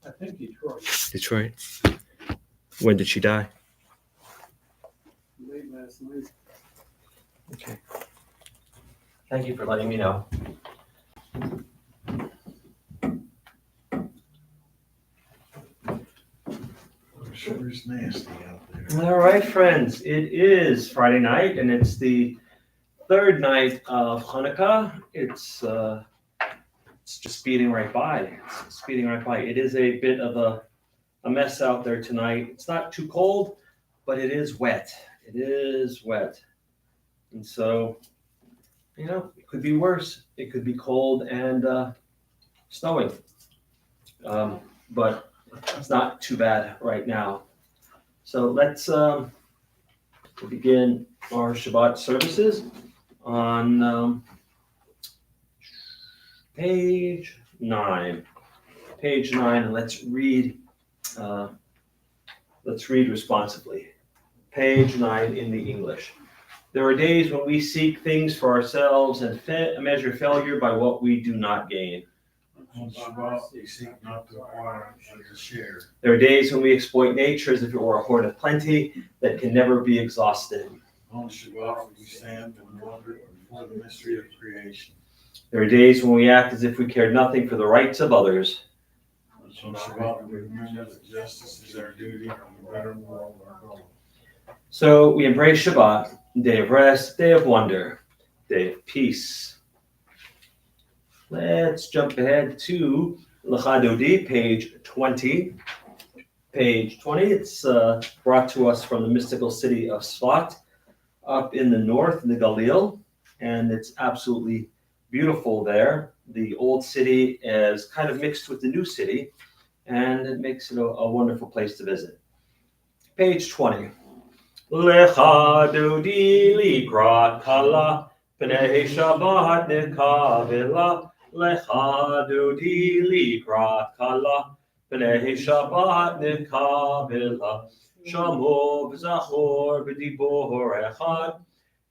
I think Detroit, Detroit. When did she die? late last night. Okay. Thank you for letting me know. Sure is nasty out there. All right, friends. It is Friday night, and it's the third night of Hanukkah. It's just speeding right by. It's speeding right by. It is a bit of a mess out there tonight. It's not too cold, but it is wet. It is wet, and so it could be worse. It could be cold and snowing, but it's not too bad right now. So let's begin our Shabbat services on page 9. Page 9, and let's read responsively. Page 9 in the English. There are days when we seek things for ourselves and measure failure by what we do not gain. On Shabbat, we seek not to acquire, but to share. There are days when we exploit nature as if it were a hoard of plenty that can never be exhausted. On Shabbat, we stand and wonder before the mystery of creation. There are days when we act as if we cared nothing for the rights of others. On Shabbat, we remember that justice is our duty and the better world our goal. So we embrace Shabbat, day of rest, day of wonder, day of peace. Let's jump ahead to Lecha Dodi, page 20. Page 20, it's brought to us from the mystical city of Sfat, up in the north, in the Galil, and it's absolutely beautiful there. The old city is kind of mixed with the new city, and it makes it a wonderful place to visit. Page 20. Lecha Dodi likrat kala, pnei Shabbat nekavela. Lecha Dodi likrat kala, pnei Shabbat nekavela. Shamo v'zachor b'dibor echad,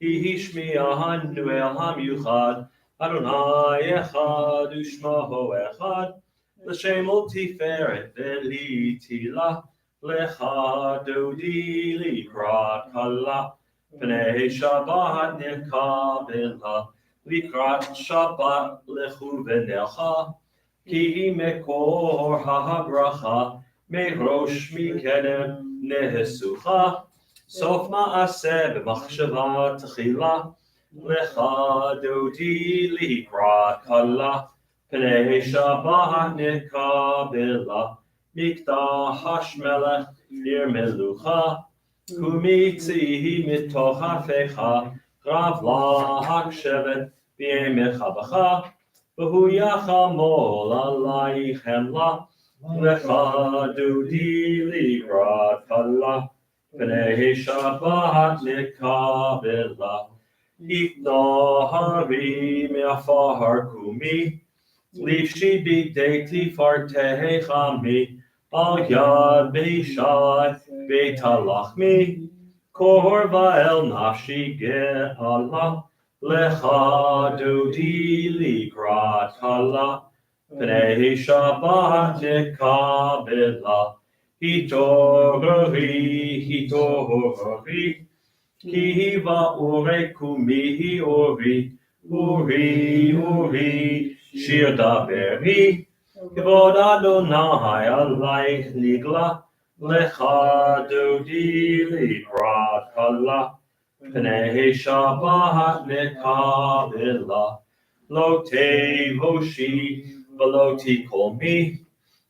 hishmi'ahanu el hamyuchad, Adonai echad u'shmo echad, l'shem ol tiferet v'litila, Lecha Dodi likrat kala, pnei Shabbat nekavela. Likrat Shabbat lechu v'necha, ki mekor ha'bracha, merosh mikedem nehesucha, sof ma'aseh b'machshava techila, lecha Dodi likrat kala, pnei Shabbat nekavela, mikdah hashmelech nir melucha, kumitzihi mitoch hafecha, Rav la hakshevet b'yemecha b'cha, v'hu yachamol alayich hemla, lecha Dodi likrat kala, pnei Shabbat nekavela. Ikna hari me'afar kumi, lifshi b'dei tifartei chami, al yad beishai beitalachmi, Korva el nafshi ge'ala, lecha Dodi likrat kala, pnei Shabbat nekavela. Hitorri, ki va'ore kumi uri, shir daveri, kevod Adonai alayich nigla, Lecha Dodi likrat kala, pnei Shabbat nekavela. Lo tevoshi v'lo tikolmi,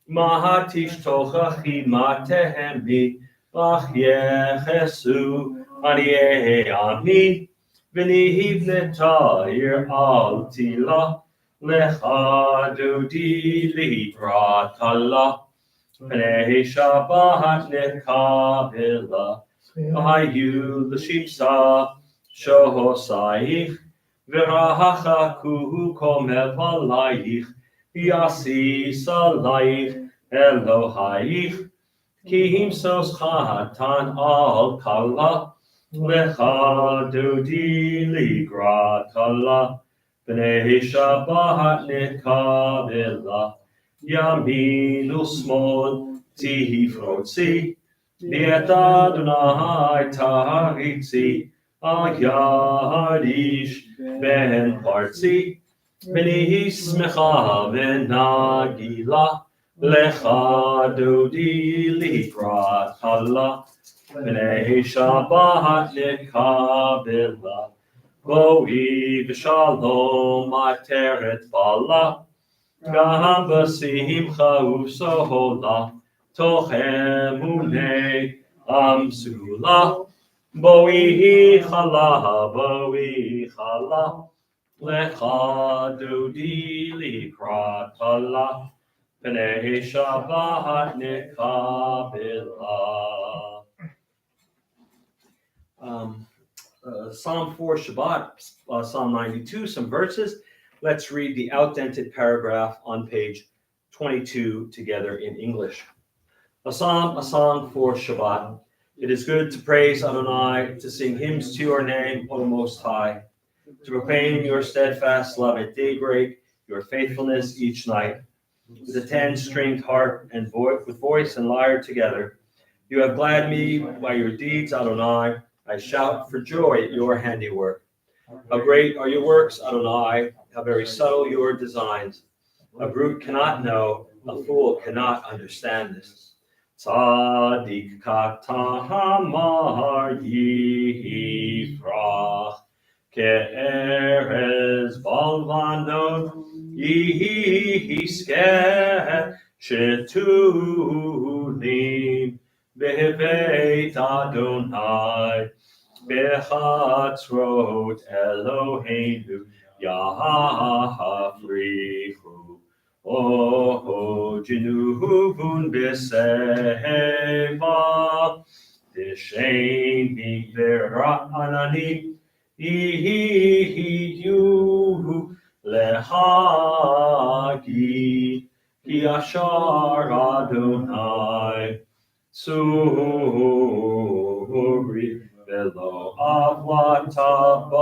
mahatishtochachi matehemi, ach yechesu aniyeh ami, v'nihivneta ir al tila, lecha Dodi likrat kala, pnei Shabbat nekavela. Hayu l'shimsa shohosayich, v'rahachaku komev alayich, yasis alayich Elohayich, ki himsos chatan al kala, lecha Dodi likrat kala, pnei Shabbat nekavela. Yamin u'smol tifrotzi, V'et Adonai taritzi, Al yadish ben partzi, V'nihi smecha v'nagila, Lecha dodi likrat hala, V'nei Shabbat nekabela, Boi v'shalom ateret bala, Gam b'simcha u'sohola, Toch emunei amsula, Boi chala, Lecha dodi likrat hala, Pnei Shabbat nekabela. Psalm 4 Shabbat, Psalm 92, some verses. Let's read the outdented paragraph on page 22 together in English. A song for Shabbat. It is good to praise Adonai, to sing hymns to your name, O Most High, to proclaim your steadfast love at daybreak, your faithfulness each night. With a 10-stringed harp and with voice and lyre together, you have gladdened me by your deeds, Adonai. I shout for joy at your handiwork. How great are your works, Adonai! How very subtle your designs. A brute cannot know, a fool cannot understand this. Tzadik katamar yifrach, ke'erez balvanon yiskeh, shetulim bebeit Adonai, bechatzrot Eloheinu yahafrichu. Oh, Jinuvun Beseva, Desheni Vera'anani, Ihiyu Lehagi, Yashar Adonai, Suri Velo Avlatabo.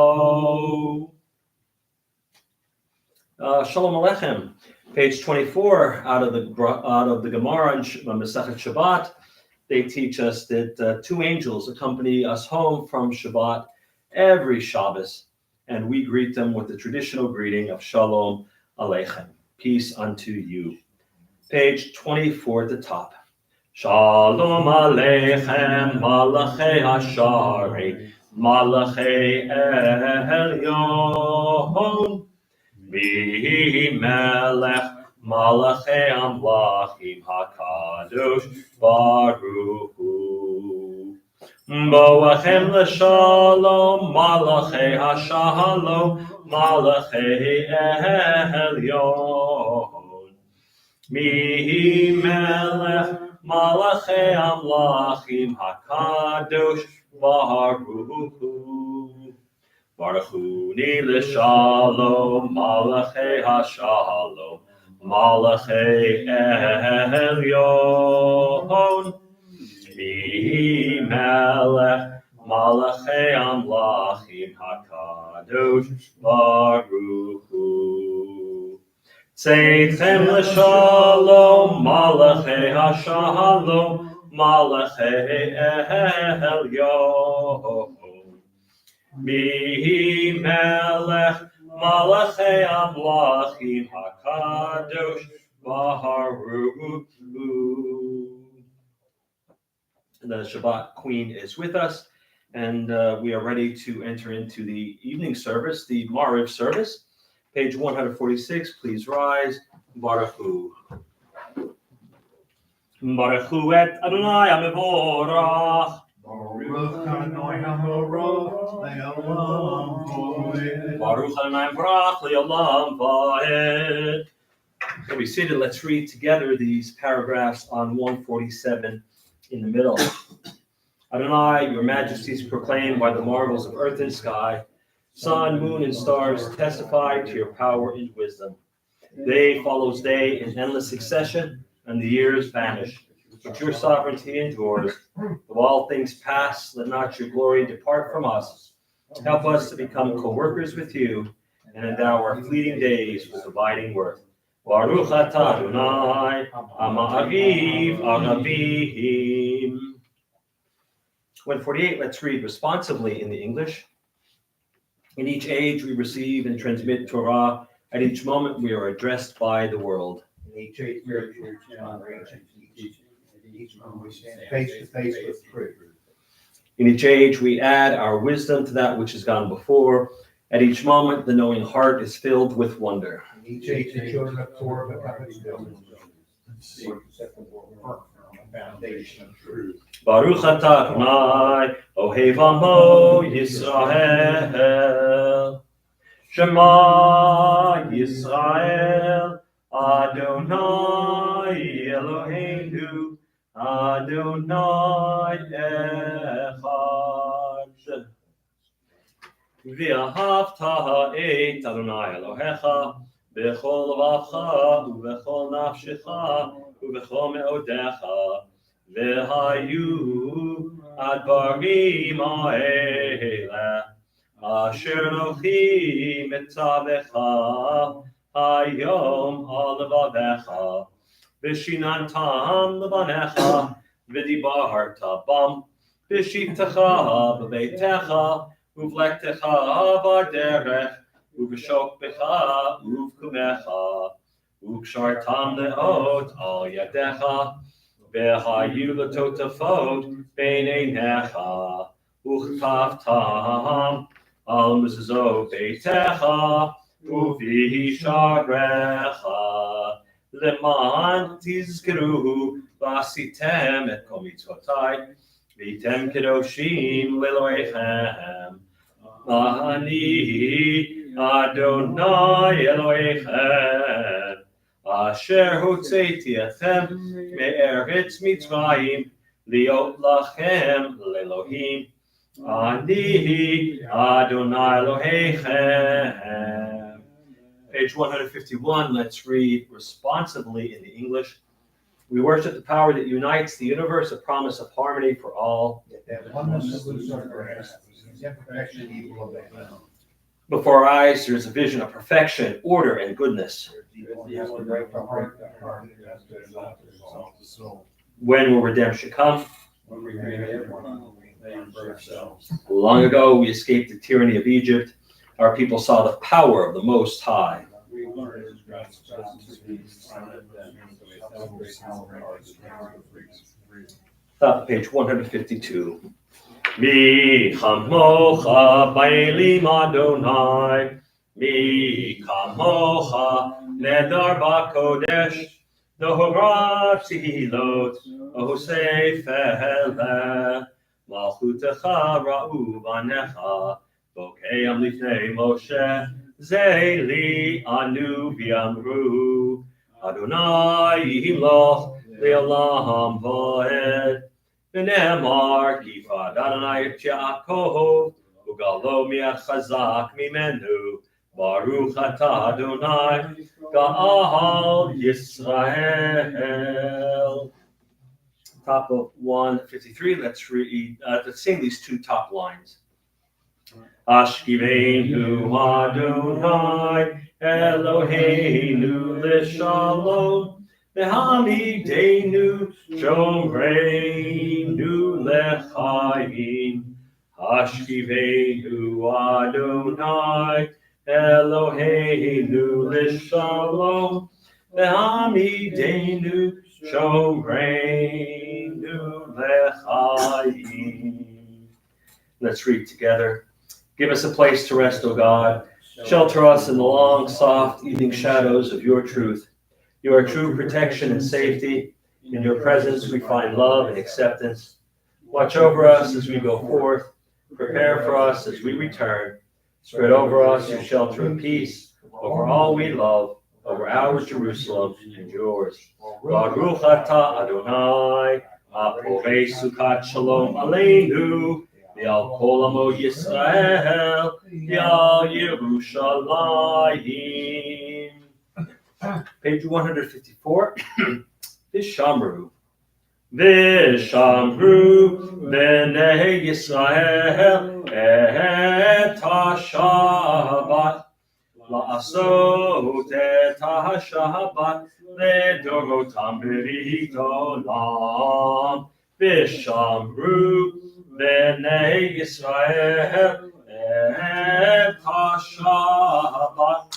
Shalom Aleichem. Page 24 out of the Gemara in Masechet Shabbat, they teach us that two angels accompany us home from Shabbat every Shabbos, and we greet them with the traditional greeting of Shalom Aleichem, peace unto you. Page 24 at the top. Shalom Aleichem, Malachei Hashari, Malachei Elyon. Mi melech malachei amlachim hakadosh baruch hu. Boachem l'shalom malachei hashalom malachei elyon. Mi melech malachei amlachim hakadosh baruch hu. Baruchuni l'shalom, malachei hashalom, malachei elyon. Mi melech, malachei amlachim hakadosh baruch hu. Tzeichem l'shalom, malachei hashalom, malachei elyon. Mi melech malachei amlachim hakadosh baruch hu. The Shabbat Queen is with us, and we are ready to enter into the evening service, the Mariv service. Page 146, please rise. Baruch hu. Baruch hu et Adonai HaMevorach. Baruch Adonai Barach Le'olam Va'ed. So we seated. Let's read together these paragraphs on 147 in the middle. Adonai, your majesties proclaim by the marvels of earth and sky. Sun, moon, and stars testify to your power and wisdom. Day follows day in endless succession, and the years vanish. But your sovereignty endures. Though all things pass, let not your glory depart from us. Help us to become co-workers with you and endow our fleeting days with abiding worth. Baruch atah Adonai, Ha'ma'ariv Aravim. 148, let's read responsibly in the English. In each age we receive and transmit Torah. At each moment we are addressed by the world. In each spiritual generation, each moment we stand face to face with truth. In each age we add our wisdom to that which has gone before. At each moment the knowing heart is filled with wonder. In each age the children of Torah become its builders. Foundation of truth. Baruch atah Adonai, Ohev Amo Yisrael. Shema Yisrael, Adonai Eloheinu, Adonai Echad. V'ahavta et Adonai Elohecha, b'chol levacha, u'b'chol nafshecha, u'b'chol me'odecha, v'hayu advarim ha'eleh, asher nochi mitzavecha, hayom ha'levavecha, v'shinantam levanecha, v'dibarta bam, v'shivtecha b'beitecha, uvlektecha b'derech, uv'shokbecha uvkumecha, ukshartam leot al yadecha, v'hayu l'totafot b'neinecha, uchtavtam al mezuzot beitecha, uvisharecha, leman tizkeru v'asitem et kol mitzvotai, v'yitem kedoshim le'elohechem. Ani Adonai Elohechem, asher hotzeiti etchem me'eretz Mitzrayim, liot lachem le'elohim. Ani Adonai Elohechem. Page 151, let's read responsibly in the English. We worship the power that unites the universe, a promise of harmony for all. That oneness includes our grace, imperfection, evil of that. Before our eyes, there is a vision of perfection, order, and goodness. When will redemption come? When we create everyone, they for ourselves. Long ago, we escaped the tyranny of Egypt. Our people saw the power of the Most High. We learned His God's justice means silent that means we celebrate our Top of page 152. Mi chamocha ba'elim Adonai, mi chamocha nedar ba'kodesh, nohorat tehilot, ohosei feheleh, malchutecha ra'u banecha, bokeam lifnei Moshe, zeli anu v'amru, Adonai yimloch le'olam va'ed. V'ne'emar kifad Adonai et Yaakov, ugalo mi'at chazak mimenu, baruch atah Adonai, ga'al Yisrael. Top of 153, let's sing these two top lines. Ashkiveinu Adonai, Eloheinu l'shalom, V'hamidenu shomreinu l'chaim. Hashkiveinu Adonai, Eloheinu l'shalom, V'hamidenu shomreinu l'chaim. Let's read together. Give us a place to rest, O God. Shelter us in the long, soft evening shadows of your truth. You are true protection and safety. In your presence we find love and acceptance. Watch over us as we go forth. Prepare for us as we return. Spread over us your shelter of peace, over all we love, over our Jerusalem and yours. Baruch atah Adonai, haporei sukat shalom aleinu, v'al kol amo Yisrael, v'al Yerushalayim. Page 154. Vishamru. Vishamru b'nei Yisrael et ha-Shabbat לעשות את השבת לדורותם ברית עולם, ושמרו בני ישראל את השבת.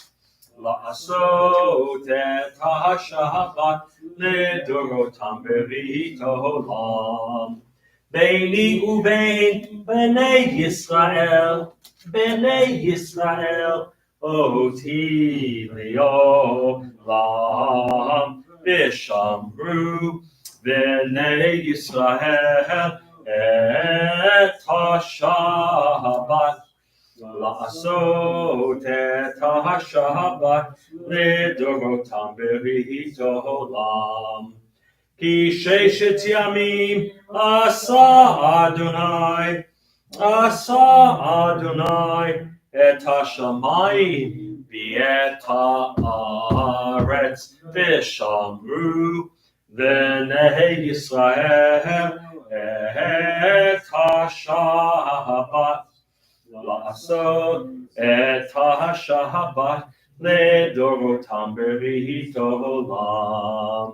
לעשות את השבת לדורותם ברית עולם. ביני ובין בני ישראל, אותי לעולם, ושמרו בני ישראל את השבת. לעשות את השבת לדורותם ברית עולם. כי 6 ימים עשה אדוני את השמיים ואת הארץ, ושמרו בני ישראל את השבת. לעשות את השבת לדורותם ברית עולם.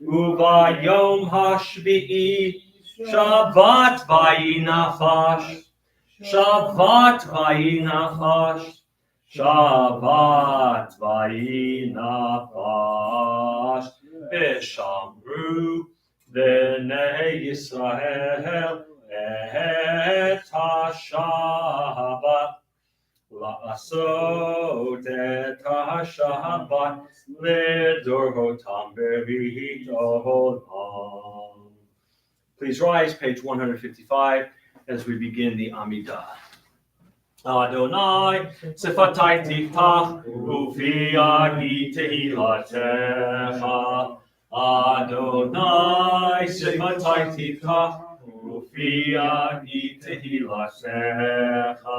וביום השביעי שבת ויהי נפש, ושמרו בני ישראל את השבת. לעשות את השבת לדורותם ברית עולם. Please rise, page 155, as we begin the Amidah. Adonai, Sifatai Tiftach, Ufi Agi Tehilatecha. Adonai, Sifatai Tiftach, Ufi Agi Tehilatecha.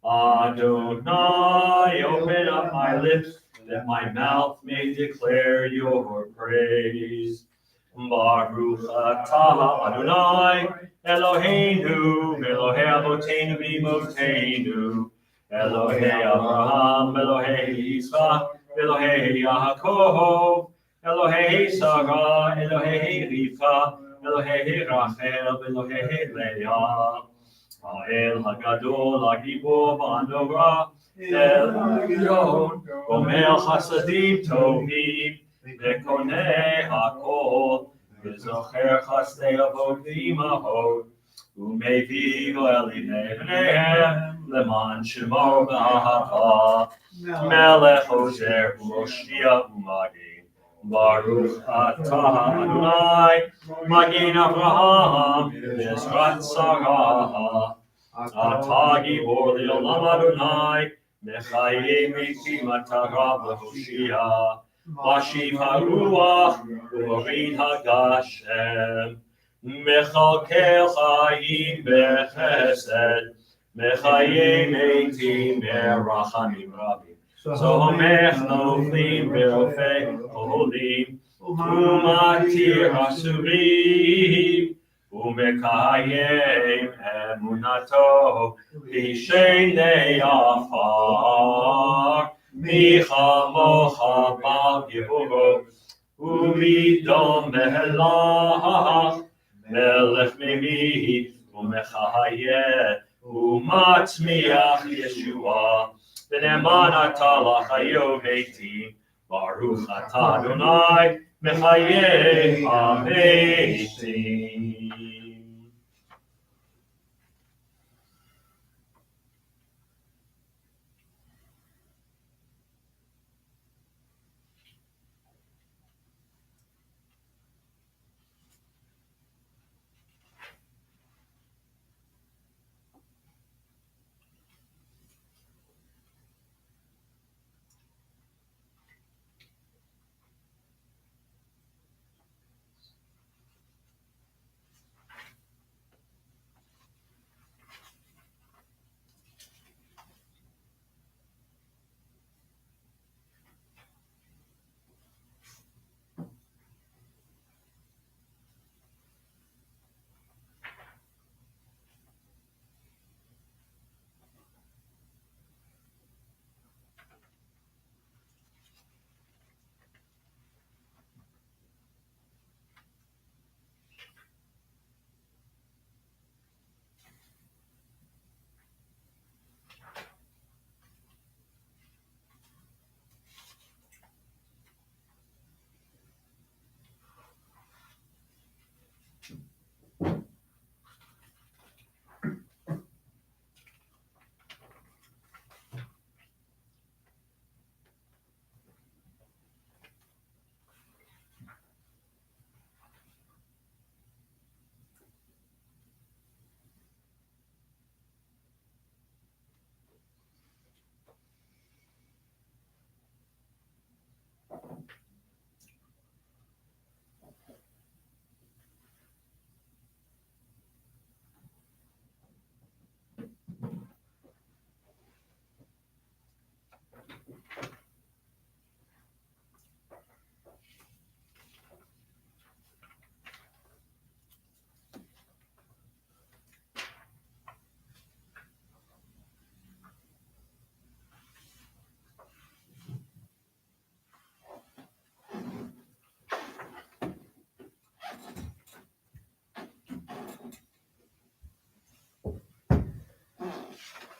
Adonai, open up my lips, that my mouth may declare your praise. Baruch atah Adonai, Eloheinu, Elohei Avotenu v'Imotenu, Elohei Abraham, Elohei Yitzchak, Elohei Yaakov, Elohei Sarah, Elohei Rivka, Elohei Rachel, Elohei Leah. האל הגדול, הגיבור והנורא, אל עליון, גומר חסדים טובים, וקונה הכל, וזוכר חסדי אבות ואימהות, ומביא גואלים בניהם, למען שמו באהבה, מלך עוזר ומושיע ומגן. ברוך אתה אדוני, מגן אברהם, בעזרת שרה. אתה גיבור לעולם אדוני, מחיה מתים מטרה והושיע. משיב הרוח ומוריד הגשם, מכלכל חיים בחסד, מחיה מתים ברחמים רבים. סומך נופלים ברופא חולים, ומתיר אסורים, ומקיים אמונתו בשני עפר. מי כמוך בגיבורו, ומדום מלך, מלך ממית ומחיה, ומצמיח ישועה. ונאמן אתה לחיי מתים, ברוך אתה אדוני מחיי המתים.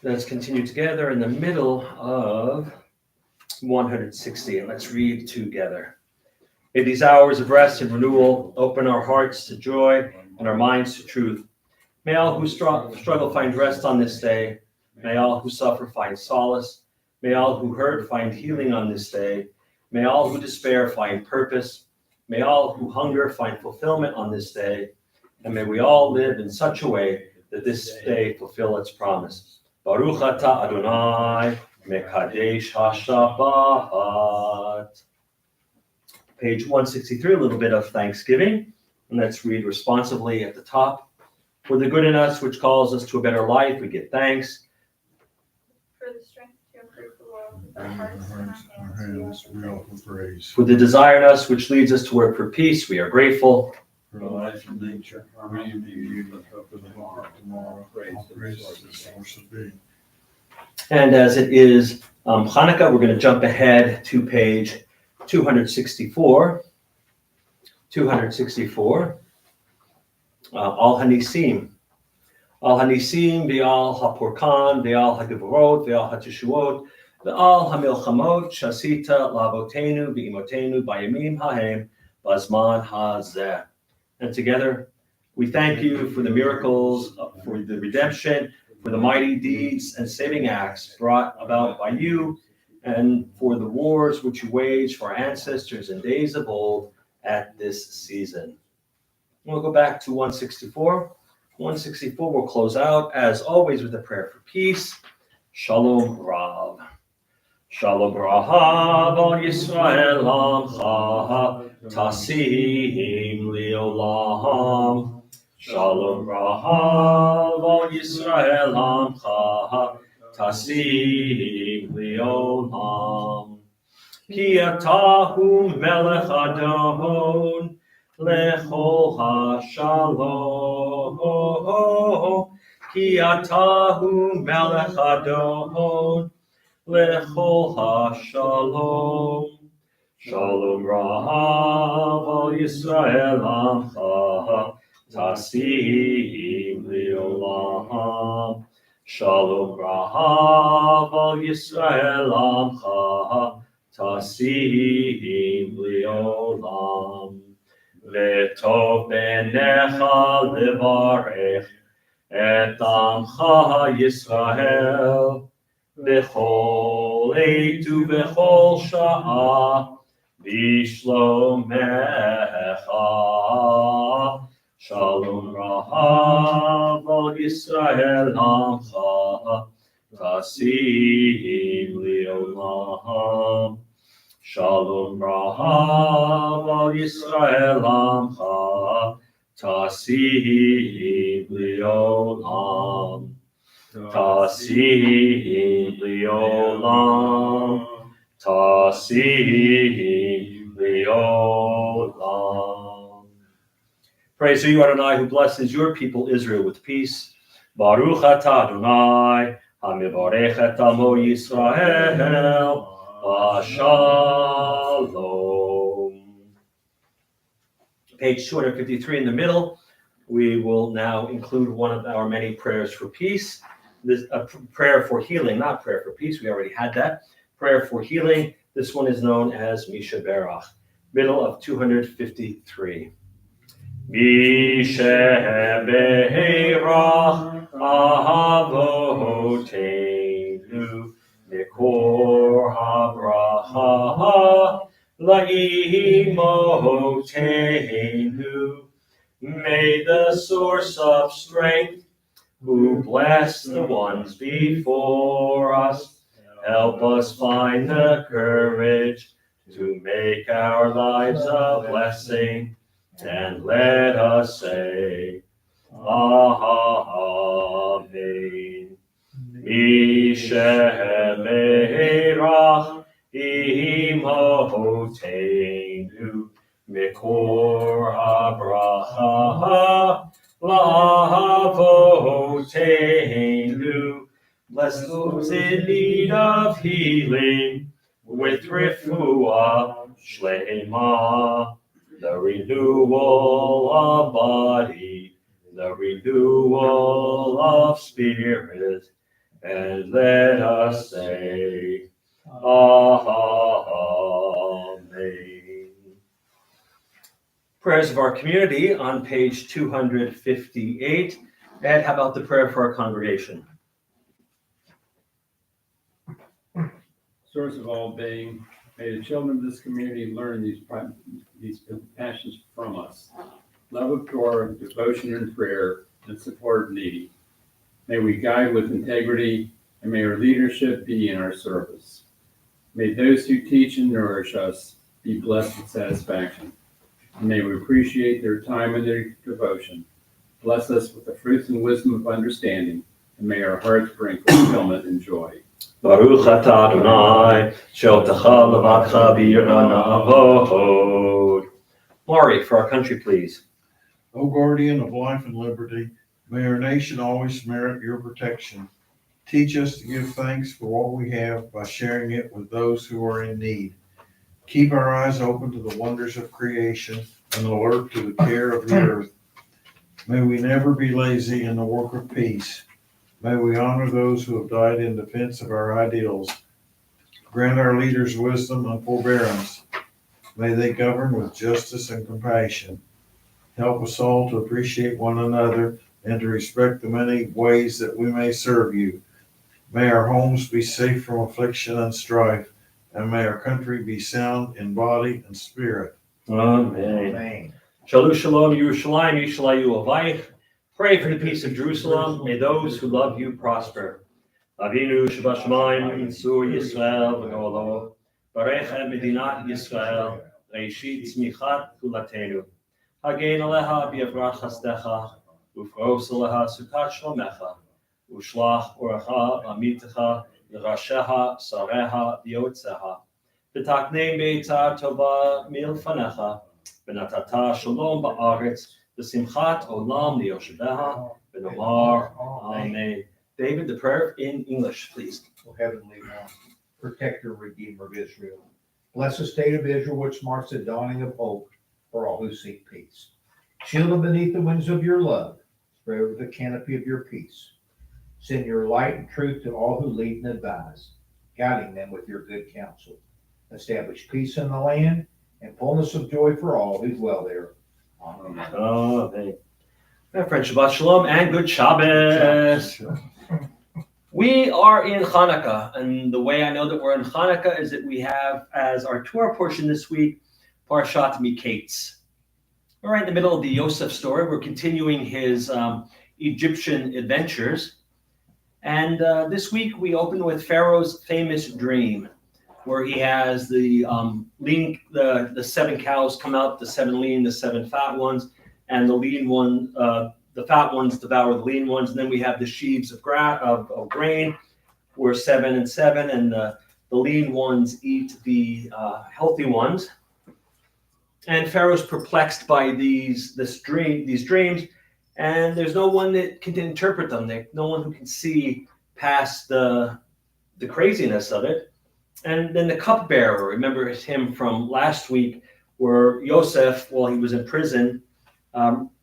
Let's continue together in the middle of 160, and let's read together. May these hours of rest and renewal open our hearts to joy and our minds to truth. May all who struggle find rest on this day. May all who suffer find solace. May all who hurt find healing on this day. May all who despair find purpose. May all who hunger find fulfillment on this day. And may we all live in such a way that this day fulfill its promise. Baruch atah Adonai, mekadesh hashabbat. Page 163, a little bit of Thanksgiving. And let's read responsively at the top. For the good in us which calls us to a better life, we give thanks. For the strength to improve the world with our hearts and our hands, we offer praise. For the desire in us which leads us to work for peace, we are grateful. For life and nature, harmony and beauty, the hope of tomorrow, praise the source of being. And as it is Hanukkah, we're going to jump ahead to page 264. 264. Al Hanisim. Al Hanisim, Ve'al HaPorkan, Ve'al HaGevorot, Ve'al HaTeshuot, Ve'al HaMilchamot, Shasita, Lavotenu, Ve'imotenu, Bayamim Hahem, Bazman HaZeh. And together, we thank you for the miracles, for the redemption, for the mighty deeds and saving acts brought about by you, and for the wars which you waged for our ancestors in days of old at this season. We'll go back to 164. 164 will close out, as always, with a prayer for peace. Shalom Rav. Shalom Rav al Yisrael Amcha Tasim Leolam. Shalom Rav al Yisrael Amcha Tasim Leolam. Ki atahu melech Adon Lechol HaShalom, Ki atahu melech Adon, Lechol HaShalom. Shalom Rav al Yisrael Amcha, Tasim Leolam. Shalom Rav al Yisrael Amcha, Tasim Leolam. Letov benecha levarech et amcha Yisrael bechol eitu bechol sha'a bishlomecha. Shalom Rav al Yisrael amcha tasim leolam. Shalom Rav al Yisrael Amcha Tasim Leolam. Tasim Leolam. Tasim Leolam. Praise to you, Adonai, who blesses your people Israel with peace. Baruch atah Adonai, hamivarech et amo Yisrael. Shalom. Page 253 in the middle. We will now include one of our many prayers for peace. This a prayer for healing, not prayer for peace. We already had that. Prayer for healing. This one is known as Misha Berach. Middle of 253. Misha Berach Avotenu. Mikor habraha la'imotenu. May the source of strength, who bless the ones before us, help us find the courage to make our lives a blessing, and let us say, Amen. Misha Berach imotenu mikor habraha lavotenu. Bless those in need of healing with refuah shlema, the renewal of body, the renewal of spirit, and let us say, Amen. Prayers of our community on page 258. Ed, how about the prayer for our congregation? Source of all being, may the children of this community learn these passions from us. Love of Torah, devotion and prayer, and support of needy. May we guide with integrity, and may our leadership be in our service. May those who teach and nourish us be blessed with satisfaction. And may we appreciate their time and their devotion. Bless us with the fruits and wisdom of understanding, and may our hearts bring fulfillment and joy. Baruch atah Adonai, she'otecha levadcha b'yirah na'avod. Maury, for our country, please. O guardian of life and liberty, may our nation always merit your protection. Teach us to give thanks for what we have by sharing it with those who are in need. Keep our eyes open to the wonders of creation and alert to the care of the earth. May we never be lazy in the work of peace. May we honor those who have died in defense of our ideals. Grant our leaders wisdom and forbearance. May they govern with justice and compassion. Help us all to appreciate one another and to respect the many ways that we may serve you. May our homes be safe from affliction and strife, and may our country be sound in body and spirit. Amen. Amen. Shalom, shalom, Yerushalayim, Yishlayu Avayich. Pray for the peace of Jerusalem. May those who love you prosper. Avinu Shabashamayim, Sur Yisrael, V'golo, Barech et Medinat Yisrael, Reishit Tzmichat Kulatenu. Hagein Aleha B'Yavrach Chasdecha, Ufros Aleha Sukat Shlomecha, Ushlach Oracha Amitecha, L'Rasheha Sareha V'Yotzeha. V'taknei Beita Tova Milfanecha, V'natata Shalom Ba'aretz, V'simchat Olam Liyosheveha, V'nomar Amen. David, the prayer in English, please. O Heavenly One, Protector, Redeemer of Israel, bless the state of Israel, which marks the dawning of hope for all who seek peace. Shield them beneath the wings of your love, spread over the canopy of your peace. Send your light and truth to all who lead and advise, guiding them with your good counsel. Establish peace in the land and fullness of joy for all who dwell there. Amen. Amen. My friend, Shabbat Shalom and good Shabbos. We are in Hanukkah, and the way I know that we're in Hanukkah is that we have as our Torah portion this week, Parshat Miketz. We're right in the middle of the Yosef story. We're continuing his Egyptian adventures. And this week we open with Pharaoh's famous dream, where he has the seven cows come out, the seven lean, the seven fat ones, and the lean one, the fat ones devour the lean ones. And then we have the sheaves of grain, where 7 and 7, and the lean ones eat the healthy ones. And Pharaoh's perplexed by these dreams, and there's no one that can interpret them. No one who can see past the craziness of it. And then the cupbearer, remember him from last week, where Yosef, while he was in prison,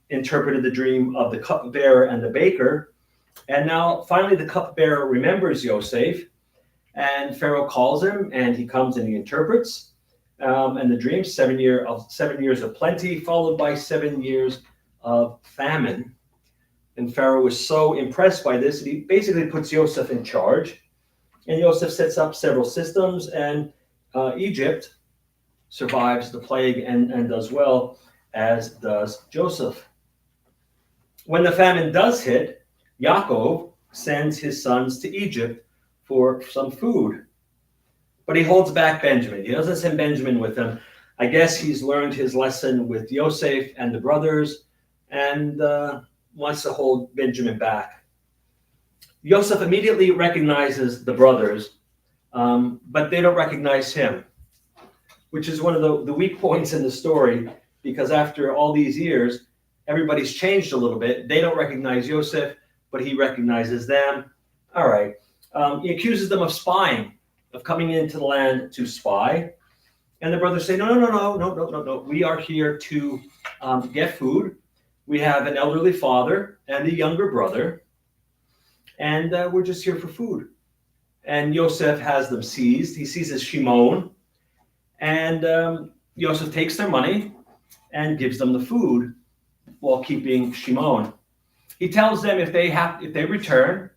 interpreted the dream of the cupbearer and the baker. And now finally the cupbearer remembers Yosef, and Pharaoh calls him, and he comes and he interprets. And the dream, 7 years of plenty, followed by 7 years of famine. And Pharaoh was so impressed by this that he basically puts Yosef in charge. And Yosef sets up several systems, and Egypt survives the plague and does well, as does Joseph. When the famine does hit, Yaakov sends his sons to Egypt for some food. But he holds back Benjamin. He doesn't send Benjamin with him. I guess he's learned his lesson with Yosef and the brothers, and wants to hold Benjamin back. Yosef immediately recognizes the brothers, but they don't recognize him, which is one of the weak points in the story, because after all these years, everybody's changed a little bit. They don't recognize Yosef, but he recognizes them. All right. He accuses them of spying, of coming into the land to spy. And the brothers say, no. We are here to get food. We have an elderly father and a younger brother. and we're just here for food. And Yosef has them seized. He seizes Shimon, and Yosef takes their money and gives them the food while keeping Shimon. He tells them if they return,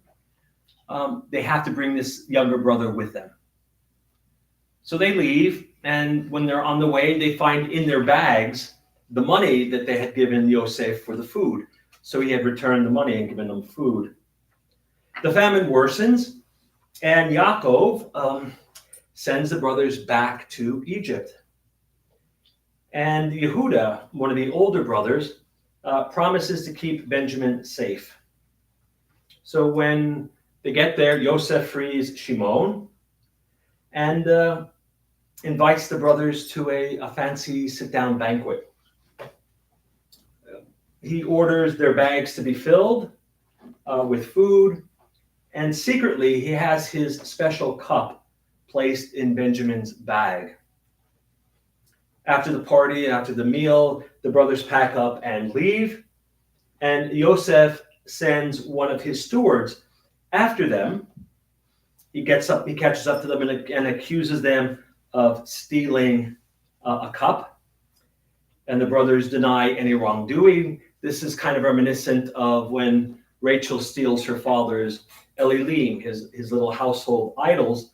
they have to bring this younger brother with them. So they leave, and when they're on the way, they find in their bags the money that they had given Yosef for the food. So he had returned the money and given them food. The famine worsens, and Yaakov sends the brothers back to Egypt. And Yehuda, one of the older brothers, promises to keep Benjamin safe. So when they get there, Yosef frees Shimon and invites the brothers to a fancy sit-down banquet. He orders their bags to be filled with food, and secretly he has his special cup placed in Benjamin's bag. After the party, after the meal, the brothers pack up and leave, and Yosef sends one of his stewards after them. He catches up to them and accuses them of stealing a cup, and the brothers deny any wrongdoing. This is kind of reminiscent of when Rachel steals her father's Elilim, his little household idols,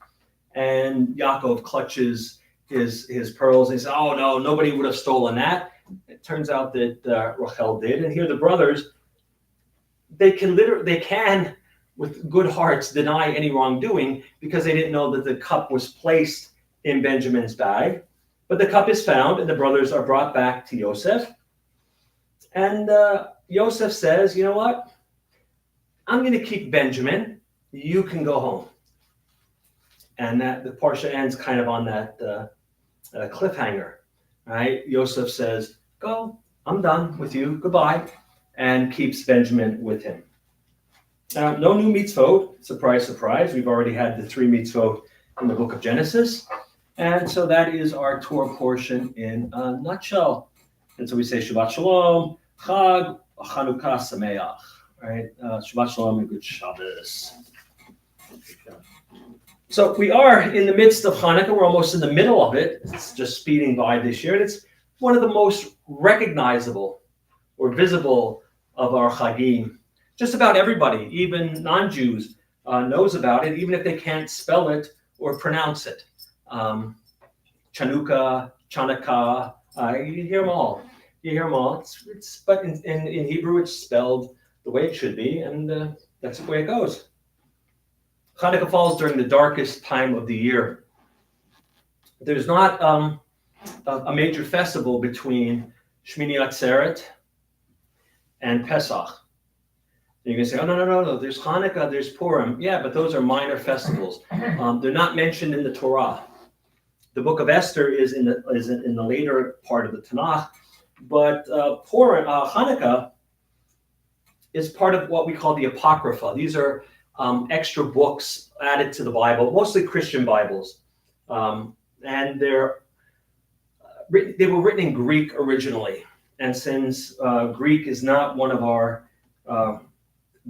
and Yaakov clutches his pearls and he says, "Oh no, nobody would have stolen that." It turns out that Rachel did, and here the brothers, they can with good hearts deny any wrongdoing because they didn't know that the cup was placed in Benjamin's bag. But the cup is found, and the brothers are brought back to Yosef. And Yosef says, "You know what? I'm going to keep Benjamin. You can go home." And that the parsha ends kind of on that cliffhanger, right? Yosef says, "Go, I'm done with you, goodbye," and keeps Benjamin with him. No new mitzvot, surprise, surprise. We've already had the 3 mitzvot in the book of Genesis. And so that is our Torah portion in a nutshell. And so we say Shabbat Shalom, Chag, Chanukah Sameach, right? Shabbat Shalom and good Shabbos. So we are in the midst of Hanukkah. We're almost in the middle of it. It's just speeding by this year. And it's one of the most recognizable or visible of our Chagim. Just about everybody, even non-Jews, knows about it, even if they can't spell it or pronounce it. Chanukah, Chanukah, you hear them all. You hear them all. But in Hebrew, it's spelled the way it should be, and that's the way it goes. Hanukkah falls during the darkest time of the year. There's not a major festival between Shmini Atzeret and Pesach. You can say, "Oh no! There's Hanukkah, there's Purim." Yeah, but those are minor festivals. They're not mentioned in the Torah. The book of Esther is in the later part of the Tanakh, but Hanukkah is part of what we call the Apocrypha. These are extra books added to the Bible, mostly Christian Bibles, and they were written in Greek originally. And since Greek is not one of our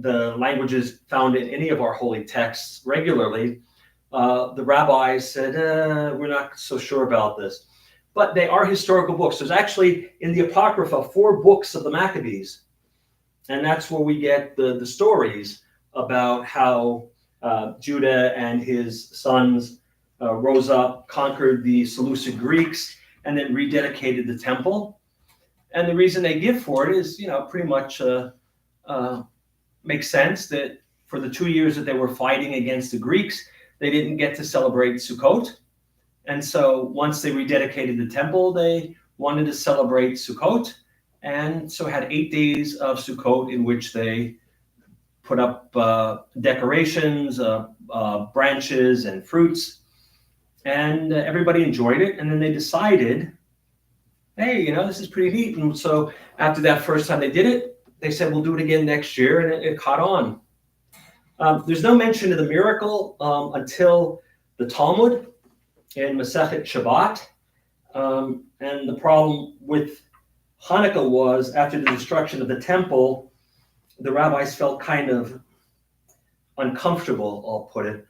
the languages found in any of our holy texts regularly, the rabbis said, "We're not so sure about this." But they are historical books. There's actually in the Apocrypha 4 books of the Maccabees, and that's where we get the stories about how Judah and his sons rose up, conquered the Seleucid Greeks, and then rededicated the temple. And the reason they give for it is, pretty much makes sense that for the 2 years that they were fighting against the Greeks, they didn't get to celebrate Sukkot. And so once they rededicated the temple, they wanted to celebrate Sukkot. And so had 8 days of Sukkot in which they put up decorations, branches and fruits, and everybody enjoyed it. And then they decided, hey, this is pretty neat. And so after that first time they did it, they said, we'll do it again next year, and it caught on. There's no mention of the miracle until the Talmud in Masechet Shabbat. And the problem with Hanukkah was, after the destruction of the temple, the rabbis felt kind of uncomfortable, I'll put it,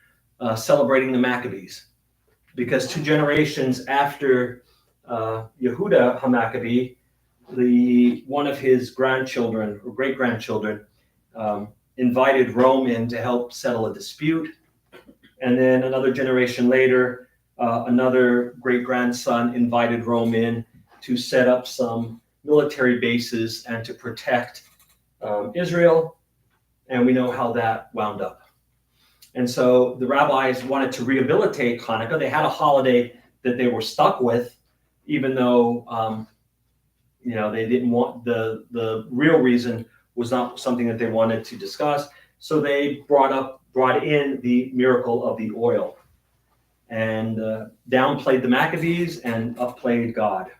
celebrating the Maccabees. Because 2 generations after Yehuda HaMaccabee, one of his grandchildren or great-grandchildren invited Rome in to help settle a dispute. And then another generation later, another great-grandson invited Rome in to set up some military bases and to protect Israel. And we know how that wound up. And so the rabbis wanted to rehabilitate Hanukkah. They had a holiday that they were stuck with, even though they didn't want the real reason was not something that they wanted to discuss. So they brought in the miracle of the oil and downplayed the Maccabees and upplayed God. A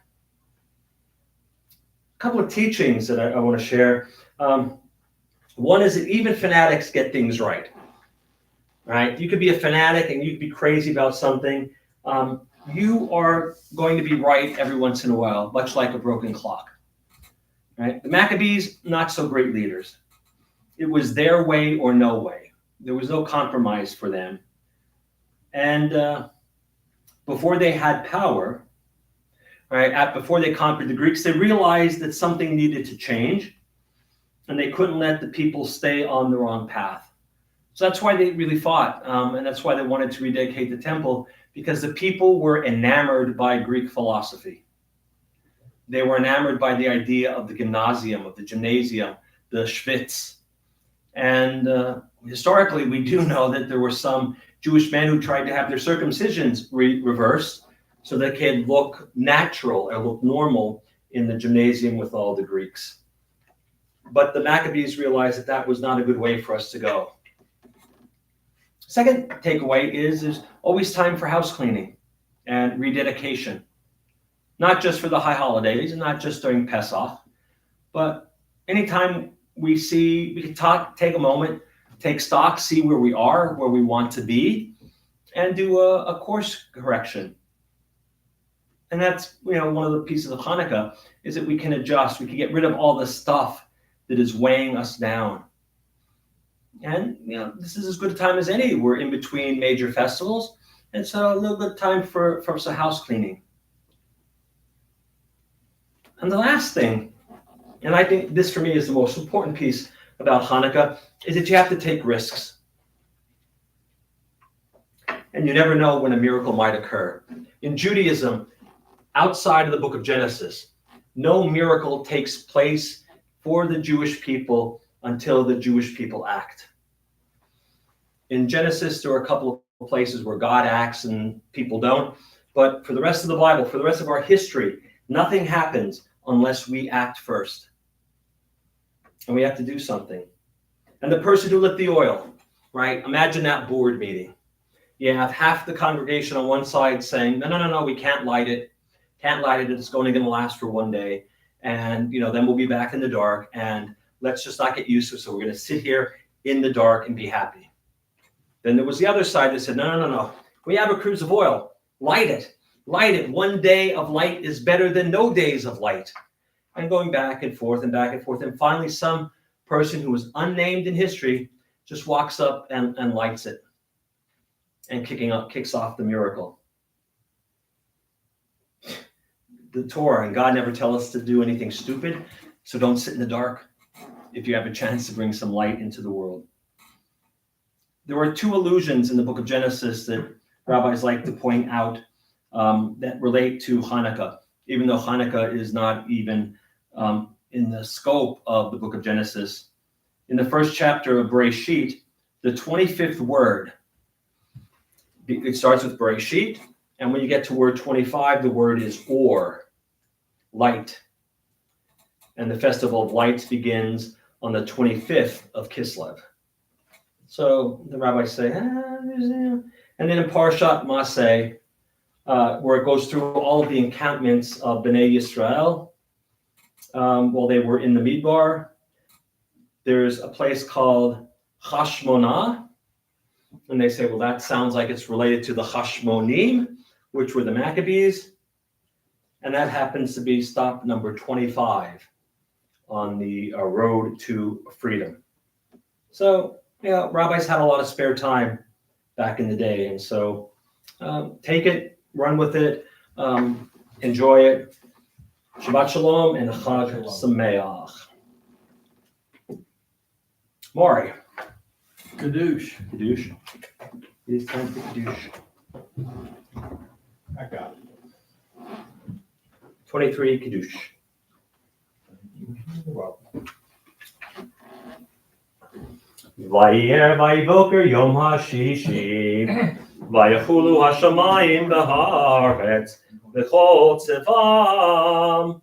couple of teachings that I want to share. One is that even fanatics get things right. Right? You could be a fanatic and you could be crazy about something. You are going to be right every once in a while, much like a broken clock. Right? The Maccabees, not so great leaders. It was their way or no way. There was no compromise for them. And before they had power, right, before they conquered the Greeks, they realized that something needed to change, and they couldn't let the people stay on the wrong path. So that's why they really fought, and that's why they wanted to rededicate the temple, because the people were enamored by Greek philosophy. They were enamored by the idea of the gymnasium, the Schwitz. And historically, we do know that there were some Jewish men who tried to have their circumcisions reversed so they could look natural or look normal in the gymnasium with all the Greeks. But the Maccabees realized that that was not a good way for us to go. Second takeaway is there's always time for house cleaning and rededication. Not just for the high holidays and not just during Pesach, but anytime we can talk, take a moment, take stock, see where we are, where we want to be, and do a course correction. And that's, one of the pieces of Hanukkah is that we can adjust. We can get rid of all the stuff that is weighing us down. And, this is as good a time as any. We're in between major festivals. And so a little good time for some house cleaning. And the last thing, and I think this for me is the most important piece about Hanukkah, is that you have to take risks. And you never know when a miracle might occur. In Judaism, outside of the book of Genesis, no miracle takes place for the Jewish people until the Jewish people act. In Genesis, there are a couple of places where God acts and people don't. But for the rest of the Bible, for the rest of our history, nothing happens unless we act first. And we have to do something. And the person who lit the oil, right? Imagine that board meeting. You have half the congregation on one side saying, no, we can't light it. Can't light it. It's only going to last for one day. And, then we'll be back in the dark. And let's just not get used to it. So we're going to sit here in the dark and be happy. Then there was the other side that said, no. We have a cruse of oil. Light it. Light it. One day of light is better than no days of light. And going back and forth and back and forth. And finally, some person who was unnamed in history just walks up and lights it. And kicks off the miracle. The Torah and God never tell us to do anything stupid. So don't sit in the dark if you have a chance to bring some light into the world. There were 2 allusions in the book of Genesis that rabbis like to point out that relate to Hanukkah, even though Hanukkah is not even in the scope of the book of Genesis. In the first chapter of Bereshit, the 25th word, it starts with Bereshit, and when you get to word 25, the word is or, light. And the Festival of Lights begins on the 25th of Kislev. So the rabbis say, and then in Parshat Maseh, where it goes through all of the encampments of Bnei Yisrael while they were in the Midbar, there's a place called Hashmonah, and they say, well, that sounds like it's related to the Hashmonim, which were the Maccabees, and that happens to be stop number 25 on the road to freedom. So rabbis had a lot of spare time back in the day, and so take it, run with it, enjoy it. Shabbat Shalom and Chag Sameach. Maury. Kadoosh. Kiddush. It is time for Kiddush. I got it. 23 Kiddush. You're welcome. Vayer vayivoker yom hashishi, vayachulu hashamayim b'haaretz, v'chol tzevam,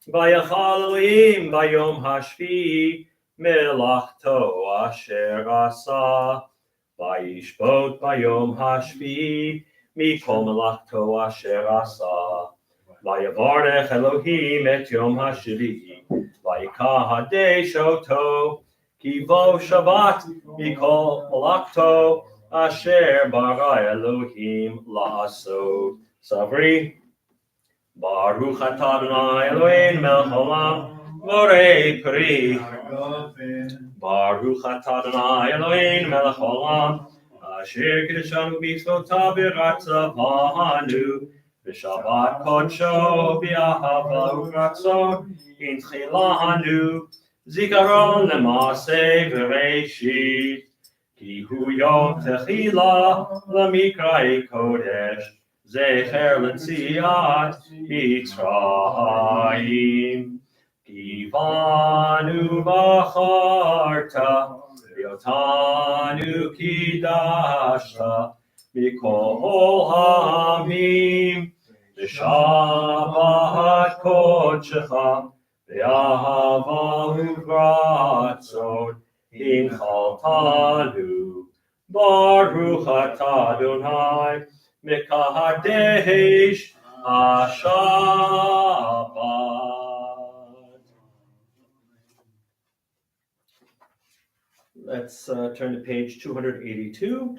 vayachal Elohim vayom hashvi, melachto asher asa, vayishbot vayom hashvi, mikol melachto asher asa, vayavarech Elohim et yom hashvi, vayikahadesh oto, Kivo Shabbat Mikol Malakto Asher Bara Elohim La'asod Savri Baruch Atah Adonai Eloheinu Melech Haolam Morei Pri Baruch Atah Adonai Eloheinu Melech Haolam Asher Kiddushanu B'mitzvotav V'ratzavanu B'Shabbat Kodsho B'Ahava U'Ratzon In Tchilanu Zikaron lemaseh v'reishit, ki hu yom techila l'mikrei kodesh, zecher l'tziat Mitzrayim. Ki vanu b'charta, v'yotanu kidashta, mikol ha'amim, v'shabbat kodshecha, Ve'ahava u'ratzon im chaltanu, Baruch atah Adonai, mekahadesh Shabbat. Let's turn to page 282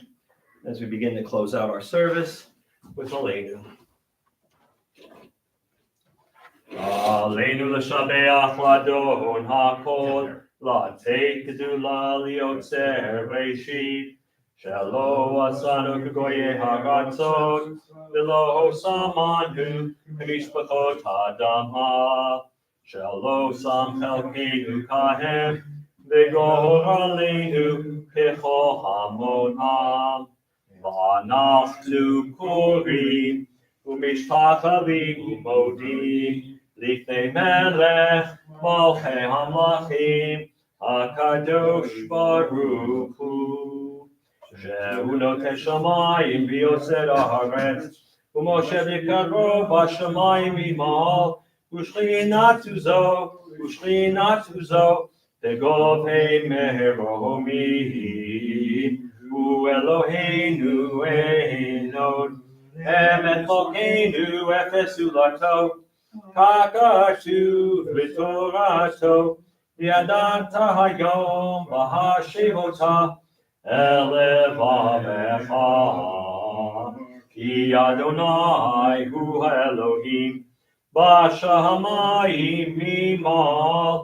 as we begin to close out our service with Aleinu. Aleinu l'shabeach l'adon ha'kol, la'atei kedula liotzer reishit, shelo asanu k'goyei ha'ratzot, v'lo samanu k'mishpachot ha'adama, shelo sam chelkeinu kahem, v'gor aleinu k'chol hamonam, v'anachnu korim, u'mishpachavim u'modim, Lifnei melech malchei hamlachim hakadosh baruch hu shehu noten shamayim v'yotzer haaretz u'moshe v'karov b'shamayim imal u'shchinatu zo tegovei meromin u'Eloheinu einod emet chokenu efes ulato Kakashu v'torato v'yadanta hayom v'hashivota elevavecha ki Adonai hu Elohim b'shamayim mimal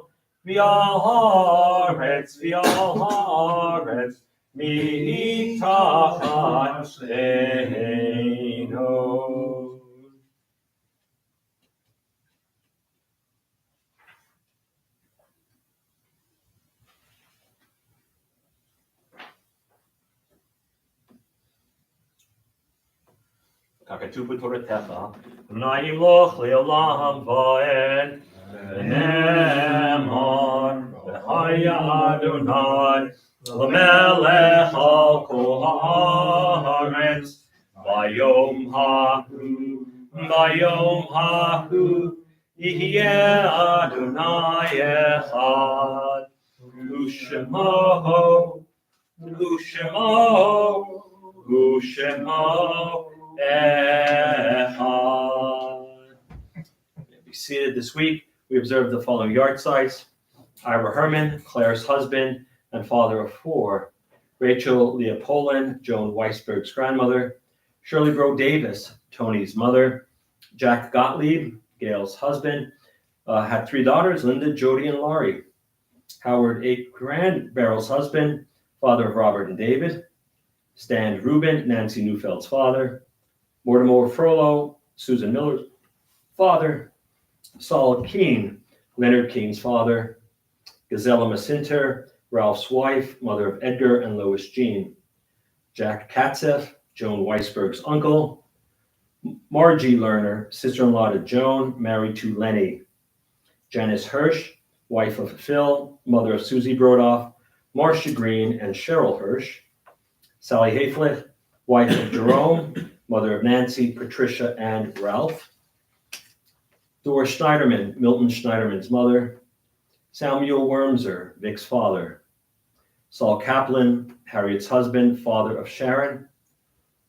v'al haaretz mitachat eino. Kakatu b'toratecha, Adonai yimloch le'olam va'ed, v'nemar, v'chaya Adonai, l'melech al kol haaretz, v'yom hahu, yihyeh Adonai echad, u'shemo echad. Be seated this week. We observe the following yahrzeits: Ira Herman, Claire's husband and father of 4; Rachel Leopoldin, Joan Weisberg's grandmother; Shirley Bro Davis, Tony's mother; Jack Gottlieb, Gail's husband, had 3 daughters, Linda, Jody, and Laurie; Howard A. Grandbarrel's husband, father of Robert and David. Stan Rubin, Nancy Neufeld's father. Mortimer Frollo, Susan Miller's father. Saul Keene, Leonard Keene's father. Gazella Macinter, Ralph's wife, mother of Edgar and Lois Jean. Jack Katzeff, Joan Weisberg's uncle. Margie Lerner, sister-in-law to Joan, married to Lenny. Janice Hirsch, wife of Phil, mother of Susie Brodoff, Marcia Green, and Cheryl Hirsch. Sally Hayflick, wife of Jerome, mother of Nancy, Patricia, and Ralph. Dora Schneiderman, Milton Schneiderman's mother. Samuel Wormser, Vic's father. Saul Kaplan, Harriet's husband, father of Sharon.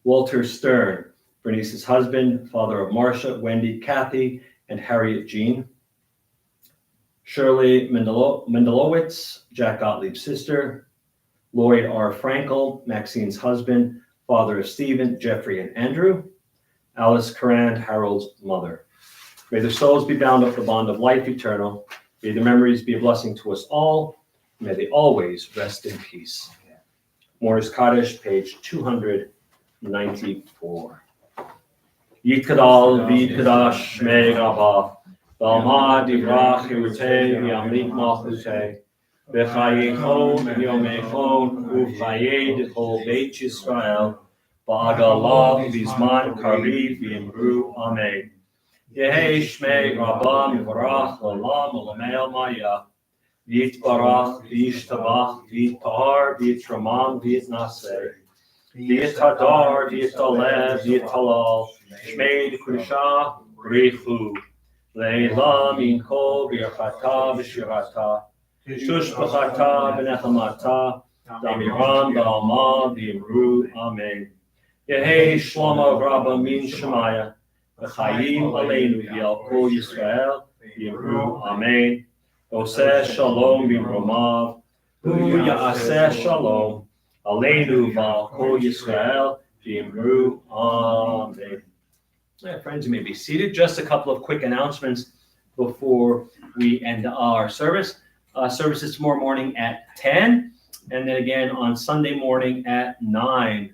Walter Stern, Bernice's husband, father of Marcia, Wendy, Kathy, and Harriet Jean. Shirley Mendelowitz, Jack Gottlieb's sister. Lloyd R. Frankel, Maxine's husband, father of Stephen, Jeffrey, and Andrew. Alice Carand, Harold's mother. May their souls be bound up the bond of life eternal. May their memories be a blessing to us all. May they always rest in peace. Mourner's Kaddish, page 294. Yitkadal v'yitkadosh shmei Rabba, v'alma divrach yirutei v'yamlik malchutei, v'chayechon v'yomechon u'chayed kol beit Yisrael, v'agalah v'zman kariv v'yimru amen. Yehei shmei Rabba mivarach l'olam u'lamei al-maya, v'yitbarach v'yishtabach v'yitahar v'yitramam v'yitnaseh, v'yitadar v'yitalev v'yitalal, Shmei Kudusha Richu, Leila Min Kol Birchata V'Shirata, Shushbachata V'Nechamata, Damiram Ba'alma V'Yimru Amen. Yehei Shlomo Rabba Min Shemaya, V'Chayim Aleinu V'Yal Kol Yisrael, V'Yimru Amen. Oseh Shalom B'Romav, Hu Ya'aseh Shalom, Aleinu V'Al Kol Yisrael, V'Yimru Amen. Yeah, friends, you may be seated. Just a couple of quick announcements before we end our service. Service is tomorrow morning at 10, and then again on Sunday morning at 9.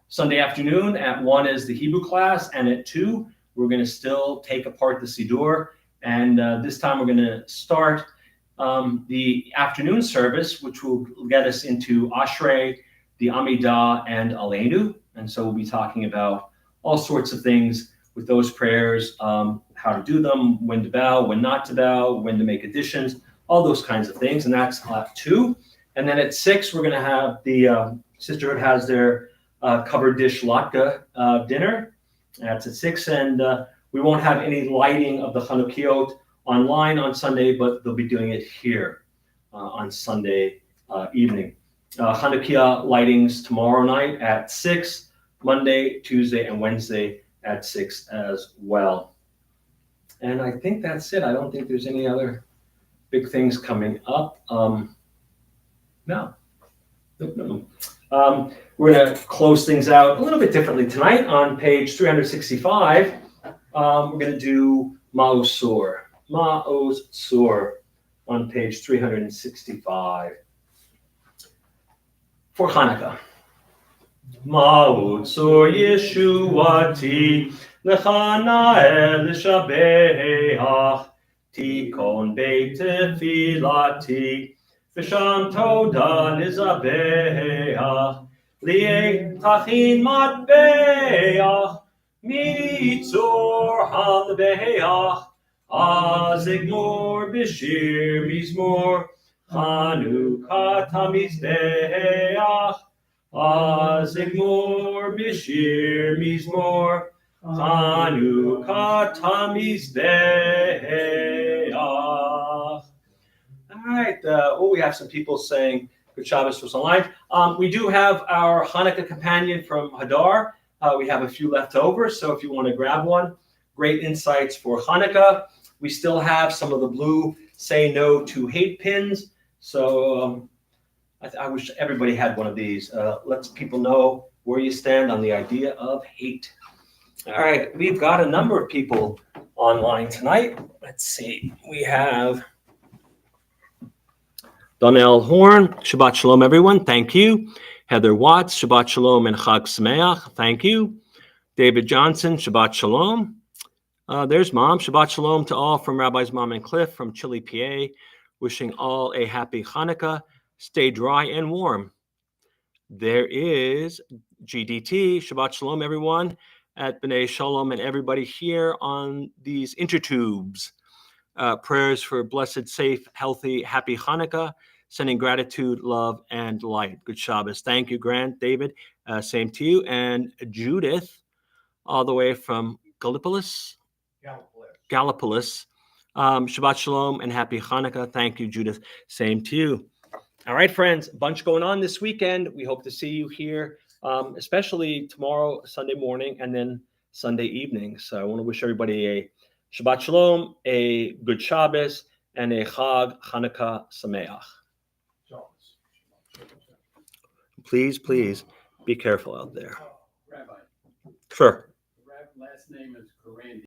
Sunday afternoon at 1 is the Hebrew class, and at 2, we're going to still take apart the Siddur. And this time we're going to start the afternoon service, which will get us into Ashrei, the Amidah, and Aleinu. And so we'll be talking about all sorts of things with those prayers, how to do them, when to bow, when not to bow, when to make additions, all those kinds of things. And that's 2. And then at 6, we're going to have the Sisterhood has their covered dish latke dinner. That's at 6. And we won't have any lighting of the Chanukiot online on Sunday, but they'll be doing it here on Sunday evening. Chanukiah lightings tomorrow night at 6, Monday, Tuesday, and Wednesday at 6 as well. And I think that's it. I don't think there's any other big things coming up. No. We're going to close things out a little bit differently tonight. On page 365, we're going to do Ma'oz Tzur. Ma'oz Tzur on page 365 for Hanukkah. Ma'oz Tzur Yeshuati Lechanael L'Shabeach Tikon Beit Tefilati V'sham Toda Lizabeach Li'eh Tachin Matbeach Mitzor Halbeach Azigmor B'Shir Mizmor Chanukah Tamizbeach Azigmor B'Shir Mizmor Chanukah Tamizbeach. All right, we have some people saying good Shabbos for some life. We do have our Hanukkah companion from Hadar. We have a few left over, so if you want to grab one, great insights for Hanukkah. We still have some of the blue Say No to Hate pins, so I wish everybody had one of these. Lets people know where you stand on the idea of hate. All right, we've got a number of people online tonight. Let's see, we have Donnell Horn, Shabbat Shalom, everyone. Thank you. Heather Watts, Shabbat Shalom and Chag Sameach. Thank you. David Johnson, Shabbat Shalom. There's Mom. Shabbat Shalom to all from Rabbi's Mom and Cliff from Chile, PA. Wishing all a happy Hanukkah. Stay dry and warm. There is GDT. Shabbat Shalom, everyone, at B'nai Shalom and everybody here on these intertubes. Prayers for blessed, safe, healthy, happy Hanukkah. Sending gratitude, love, and light. Good Shabbos. Thank you, Grant, David. Same to you. And Judith, all the way from Gallipolis. Shabbat Shalom and happy Hanukkah. Thank you, Judith. Same to you. All right, friends, a bunch going on this weekend. We hope to see you here, especially tomorrow, Sunday morning, and then Sunday evening. So I want to wish everybody a Shabbat Shalom, a good Shabbos, and a Chag Hanukkah Sameach. Please, please be careful out there. Rabbi, Sure. last name is Karandi.